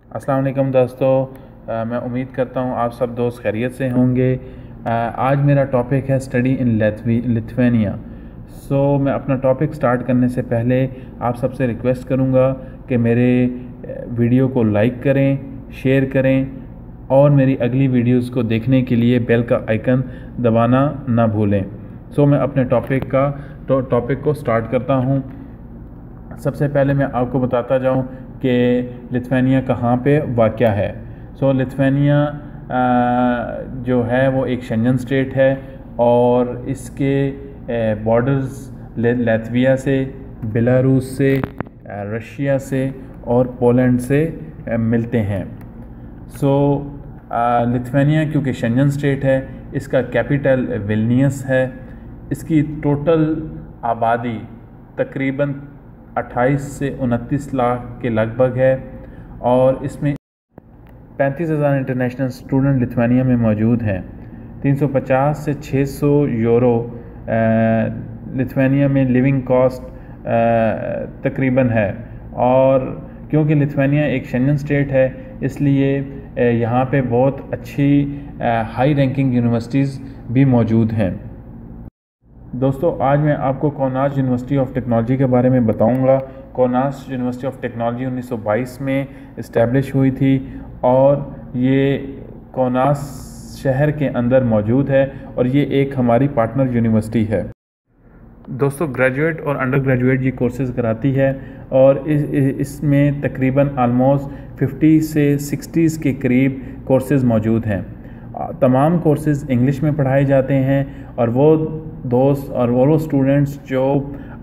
अस्सलाम वालेकुम दोस्तों। मैं उम्मीद करता हूँ आप सब दोस्त खैरियत से होंगे। आज मेरा टॉपिक है स्टडी इन लिथुआनिया। मैं अपना टॉपिक स्टार्ट करने से पहले आप सबसे रिक्वेस्ट करूँगा कि मेरे वीडियो को लाइक करें, शेयर करें और मेरी अगली वीडियोस को देखने के लिए बेल का आइकन दबाना ना भूलें। मैं अपने टॉपिक को स्टार्ट करता हूँ। सबसे पहले मैं आपको बताता जाऊँ कि लिथुआनिया कहाँ पे वाक़या है। लिथुआनिया जो है वो एक शेंजन स्टेट है और इसके बॉर्डर्स लातविया से, बेलारूस से, रशिया से और पोलैंड से मिलते हैं। लिथुआनिया क्योंकि शेंजन स्टेट है, इसका कैपिटल विल्नियस है। इसकी टोटल आबादी तकरीबन 28 से 29 लाख के लगभग है और इसमें 35,000 इंटरनेशनल स्टूडेंट लिथुआनिया में मौजूद हैं। 350 से 600 यूरो लिथुआनिया में लिविंग कॉस्ट तकरीबन है। और क्योंकि लिथुआनिया एक शेंजन स्टेट है इसलिए यहाँ पे बहुत अच्छी हाई रैंकिंग यूनिवर्सिटीज़ भी मौजूद हैं। दोस्तों, आज मैं आपको कौनाज यूनिवर्सिटी ऑफ टेक्नोलॉजी के बारे में बताऊंगा। कौनाज यूनिवर्सिटी ऑफ टेक्नोलॉजी 1922 में इस्टेब्लिश हुई थी और ये कौनाज शहर के अंदर मौजूद है और ये एक हमारी पार्टनर यूनिवर्सिटी है। दोस्तों, ग्रेजुएट और अंडर ग्रेजुएट ये कोर्सेज़ कराती है और इसमें तकरीबन आलमोस्ट 50 से 60 के करीब कोर्सेज़ मौजूद हैं। तमाम कोर्सेज़ इंग्लिश में पढ़ाए जाते हैं और वो दोस्त और वो स्टूडेंट्स जो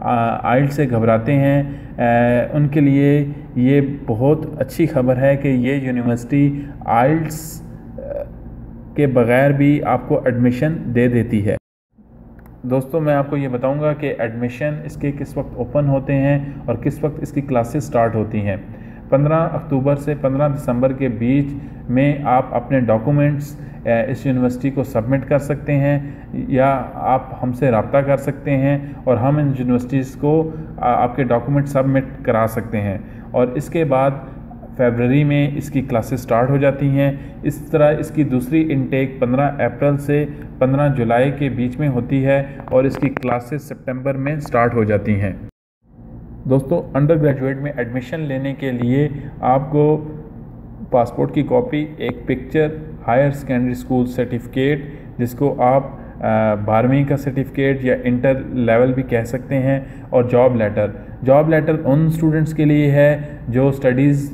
आइल्ट से घबराते हैं उनके लिए ये बहुत अच्छी खबर है कि ये यूनिवर्सिटी आइल्ट्स के बग़ैर भी आपको एडमिशन दे देती है। दोस्तों, मैं आपको ये बताऊंगा कि एडमिशन इसके किस वक्त ओपन होते हैं और किस वक्त इसकी क्लासेस स्टार्ट होती हैं। 15 अक्टूबर से 15 दिसंबर के बीच में आप अपने डॉक्यूमेंट्स इस यूनिवर्सिटी को सबमिट कर सकते हैं या आप हमसे रब्ता कर सकते हैं और हम इन यूनिवर्सिटीज़ को आपके डॉक्यूमेंट सबमिट करा सकते हैं और इसके बाद फरवरी में इसकी क्लासेस स्टार्ट हो जाती हैं। इस तरह इसकी दूसरी इनटेक 15 अप्रैल से 15 जुलाई के बीच में होती है और इसकी क्लासेस सितंबर में स्टार्ट हो जाती हैं। दोस्तों, अंडर ग्रेजुएट में एडमिशन लेने के लिए आपको पासपोर्ट की कॉपी, एक picture, higher secondary school certificate जिसको आप 12वीं का सर्टिफिकेट या इंटर लेवल भी कह सकते हैं और जॉब लेटर उन स्टूडेंट्स के लिए है जो स्टडीज़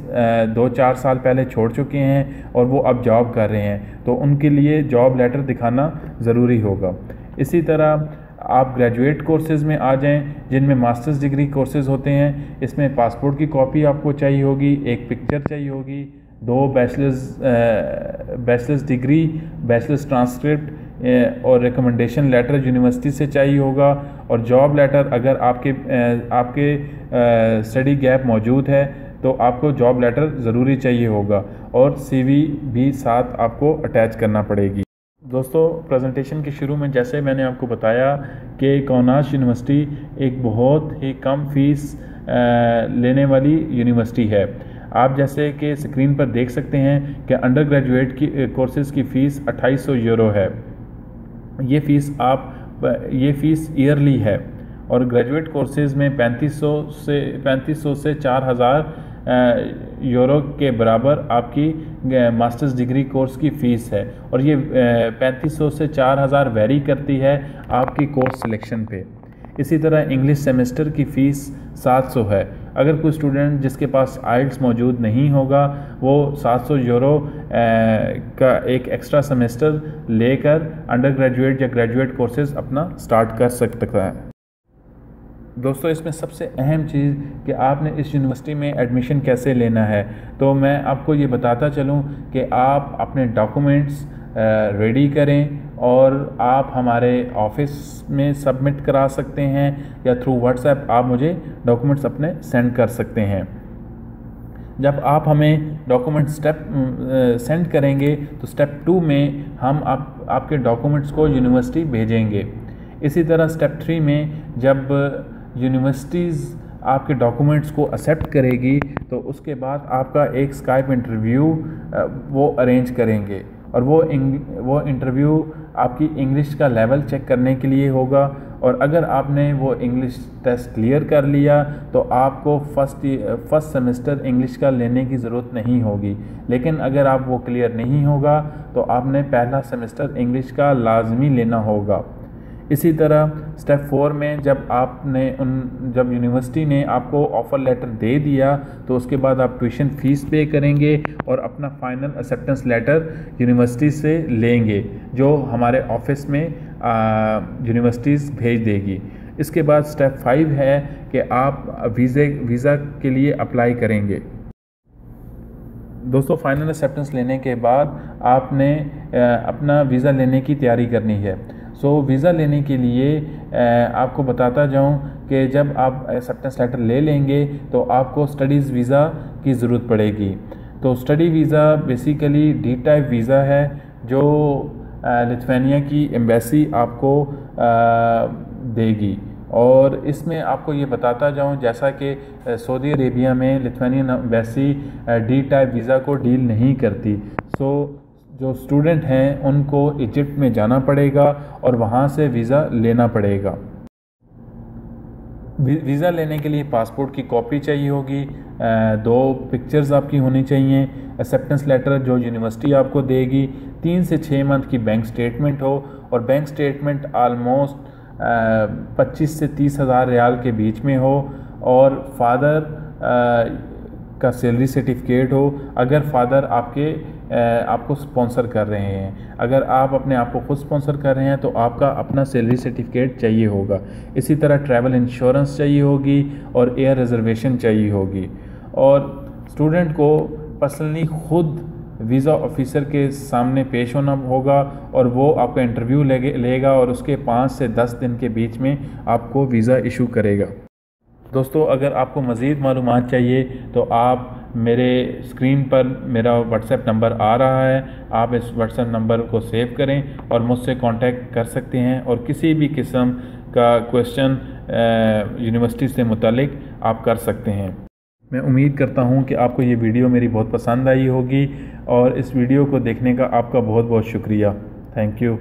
2-4 साल पहले छोड़ चुके हैं और वो अब जॉब कर रहे हैं, तो उनके लिए जॉब लेटर दिखाना ज़रूरी होगा। इसी तरह आप ग्रेजुएट कोर्सेज़ में आ जाएं जिनमें मास्टर्स डिग्री कोर्सेज़ होते हैं। इसमें पासपोर्ट की कॉपी आपको चाहिए होगी, एक पिक्चर चाहिए होगी, 2 बैचलर्स डिग्री, बैचलर्स ट्रांसक्रिप्ट और रिकमेंडेशन लेटर यूनिवर्सिटी से चाहिए होगा और जॉब लेटर अगर आपके स्टडी गैप मौजूद है तो आपको जॉब लेटर ज़रूरी चाहिए होगा और CV भी साथ आपको अटैच करना पड़ेगी। दोस्तों, प्रेजेंटेशन के शुरू में जैसे मैंने आपको बताया कि कौनाज यूनिवर्सिटी एक बहुत ही कम फ़ीस लेने वाली यूनिवर्सिटी है। आप जैसे कि स्क्रीन पर देख सकते हैं कि अंडर ग्रेजुएट की कोर्सेज़ की फ़ीस 2800 यूरो है। ये फ़ीस ईयरली है और ग्रेजुएट कोर्सेज़ में 3500 से 4000 यूरो के बराबर आपकी मास्टर्स डिग्री कोर्स की फ़ीस है और ये 3500 से 4000 वेरी करती है आपकी कोर्स सिलेक्शन पे। इसी तरह इंग्लिश सेमेस्टर की फ़ीस 700 है। अगर कोई स्टूडेंट जिसके पास आइल्ट्स मौजूद नहीं होगा वो 700 यूरो का एक एक्स्ट्रा सेमेस्टर लेकर अंडर ग्रेजुएट या ग्रेजुएट कोर्सेज़ अपना स्टार्ट कर सकता है। दोस्तों, इसमें सबसे अहम चीज़ कि आपने इस यूनिवर्सिटी में एडमिशन कैसे लेना है, तो मैं आपको ये बताता चलूँ कि आप अपने डॉक्यूमेंट्स रेडी करें और आप हमारे ऑफिस में सबमिट करा सकते हैं या थ्रू व्हाट्सएप आप मुझे डॉक्यूमेंट्स अपने सेंड कर सकते हैं। जब आप हमें डॉक्यूमेंट सेंड करेंगे तो स्टेप 2 में हम आपके डॉक्यूमेंट्स को यूनिवर्सिटी भेजेंगे। इसी तरह स्टेप 3 में जब यूनिवर्सिटीज़ आपके डॉक्यूमेंट्स को एक्सेप्ट करेगी तो उसके बाद आपका एक स्काइप इंटरव्यू वो अरेंज करेंगे, और वो इंटरव्यू आपकी इंग्लिश का लेवल चेक करने के लिए होगा। और अगर आपने वो इंग्लिश टेस्ट क्लियर कर लिया तो आपको फर्स्ट सेमेस्टर इंग्लिश का लेने की ज़रूरत नहीं होगी। लेकिन अगर आप वो क्लियर नहीं होगा तो आपने पहला सेमेस्टर इंग्लिश का लाजमी लेना होगा। इसी तरह स्टेप 4 में जब यूनिवर्सिटी ने आपको ऑफ़र लेटर दे दिया तो उसके बाद आप ट्यूशन फ़ीस पे करेंगे और अपना फाइनल एक्सेप्टेंस लेटर यूनिवर्सिटी से लेंगे, जो हमारे ऑफिस में यूनिवर्सिटीज़ भेज देगी। इसके बाद स्टेप 5 है कि आप वीज़ा के लिए अप्लाई करेंगे। दोस्तों, फाइनल एक्सेप्टेंस लेने के बाद आपने अपना वीज़ा लेने की तैयारी करनी है। वीज़ा लेने के लिए आपको बताता जाऊं कि जब आप एक्सेप्टेंस लेटर ले लेंगे तो आपको स्टडीज़ वीज़ा की ज़रूरत पड़ेगी। तो study visa basically D type visa है जो लिथुआनिया की एम्बेसी आपको देगी। और इसमें आपको ये बताता जाऊं, जैसा कि सऊदी अरेबिया में Lithuanian embassy D type visa को डील नहीं करती। जो स्टूडेंट हैं उनको इजिप्ट में जाना पड़ेगा और वहाँ से वीज़ा लेना पड़ेगा। वीज़ा लेने के लिए पासपोर्ट की कॉपी चाहिए होगी, 2 पिक्चर्स आपकी होनी चाहिए, एक्सेप्टेंस लेटर जो यूनिवर्सिटी आपको देगी, 3 से 6 मंथ की बैंक स्टेटमेंट हो, और बैंक स्टेटमेंट आलमोस्ट 25 से 30 हज़ार रियाल के बीच में हो, और फादर का सैलरी सर्टिफिकेट हो अगर फादर आपको स्पॉन्सर कर रहे हैं। अगर आप अपने आप को खुद स्पॉन्सर कर रहे हैं तो आपका अपना सैलरी सर्टिफिकेट चाहिए होगा। इसी तरह ट्रैवल इंश्योरेंस चाहिए होगी और एयर रिजर्वेशन चाहिए होगी। और स्टूडेंट को पर्सनली खुद वीज़ा ऑफिसर के सामने पेश होना होगा और वो आपका इंटरव्यू लेगा और उसके 5 से 10 दिन के बीच में आपको वीज़ा इशू करेगा। दोस्तों, अगर आपको मज़ीद मालूमात चाहिए तो आप मेरे स्क्रीन पर मेरा व्हाट्सएप नंबर आ रहा है, आप इस व्हाट्सएप नंबर को सेव करें और मुझसे कांटेक्ट कर सकते हैं, और किसी भी किस्म का क्वेश्चन यूनिवर्सिटी से मुतालिक आप कर सकते हैं। मैं उम्मीद करता हूं कि आपको ये वीडियो मेरी बहुत पसंद आई होगी, और इस वीडियो को देखने का आपका बहुत बहुत शुक्रिया। Thank you.